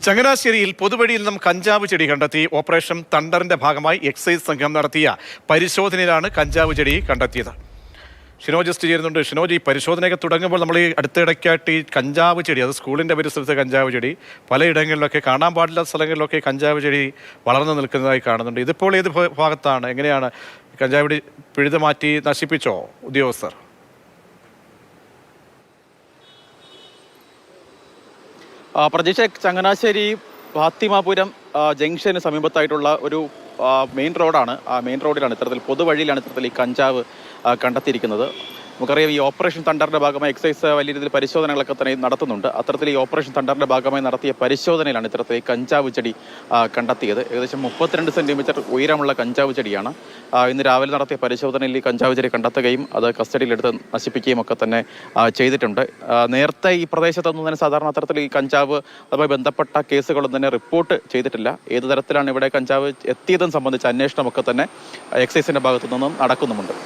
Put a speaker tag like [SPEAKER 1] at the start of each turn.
[SPEAKER 1] ചങ്ങനാശ്ശേരിയിൽ പൊതുവഴിയിൽ നിന്നും കഞ്ചാവ് ചെടി കണ്ടെത്തി. ഓപ്പറേഷൻ തണ്ടറിന്റെ ഭാഗമായി എക്സൈസ് സംഘം നടത്തിയ പരിശോധനയിലാണ് കഞ്ചാവ് ചെടി കണ്ടെത്തിയത്. ഷിനോജ് ജസ്റ്റ് ചേരുന്നുണ്ട്. ഷിനോജ്, ഈ പരിശോധനയൊക്കെ തുടങ്ങുമ്പോൾ നമ്മൾ ഈ അടുത്തിടയ്ക്കായിട്ട് ഈ കഞ്ചാവ് ചെടി, അത് സ്കൂളിൻ്റെ പരിസരത്തെ കഞ്ചാവ് ചെടി, പലയിടങ്ങളിലൊക്കെ കാണാൻ പാടില്ലാത്ത സ്ഥലങ്ങളിലൊക്കെ കഞ്ചാവ് ചെടി വളർന്നു നിൽക്കുന്നതായി കാണുന്നുണ്ട്. ഇതിപ്പോൾ ഏത് ഭാഗത്താണ്, എങ്ങനെയാണ് കഞ്ചാവ് ചെടി പിഴുതു മാറ്റി നശിപ്പിച്ചോ ഉദ്യോഗസ്ഥർ?
[SPEAKER 2] പ്രതീക്ഷ, ചങ്ങനാശ്ശേരി ഫാത്തിമാപുരം ജംഗ്ഷന് സമീപത്തായിട്ടുള്ള ഒരു മെയിൻ റോഡാണ്. ആ മെയിൻ റോഡിലാണ് ഇത്തരത്തിൽ പൊതുവഴിയിലാണ് ഇത്തരത്തിൽ ഈ കഞ്ചാവ് കണ്ടെത്തിയിരിക്കുന്നത്. നമുക്കറിയാം, ഈ ഓപ്പറേഷൻ തണ്ടറിൻ്റെ ഭാഗമായി എക്സൈസ് വലിയ രീതിയിൽ പരിശോധനകളൊക്കെ തന്നെ നടത്തുന്നുണ്ട്. അത്തരത്തിൽ ഈ ഓപ്പറേഷൻ തണ്ടറിൻ്റെ ഭാഗമായി നടത്തിയ പരിശോധനയിലാണ് ഇത്തരത്തിൽ ഈ കഞ്ചാവ് ചെടി കണ്ടെത്തിയത്. ഏകദേശം 32 സെൻറ്റിമീറ്റർ ഉയരമുള്ള കഞ്ചാവ് ചെടിയാണ്. ഇന്ന് രാവിലെ നടത്തിയ പരിശോധനയിൽ ഈ കഞ്ചാവ് ചെടി കണ്ടെത്തുകയും അത് കസ്റ്റഡിയിലെടുത്ത് നശിപ്പിക്കുകയും ഒക്കെ തന്നെ ചെയ്തിട്ടുണ്ട്. നേരത്തെ ഈ പ്രദേശത്തൊന്നും തന്നെ സാധാരണ അത്തരത്തിൽ ഈ കഞ്ചാവ് അതുമായി ബന്ധപ്പെട്ട കേസുകളൊന്നും തന്നെ റിപ്പോർട്ട് ചെയ്തിട്ടില്ല. ഏത് തരത്തിലാണ് ഇവിടെ കഞ്ചാവ് എത്തിയതെന്ന് സംബന്ധിച്ച അന്വേഷണമൊക്കെ തന്നെ എക്സൈസിൻ്റെ ഭാഗത്തു നിന്നും നടക്കുന്നുമുണ്ട്.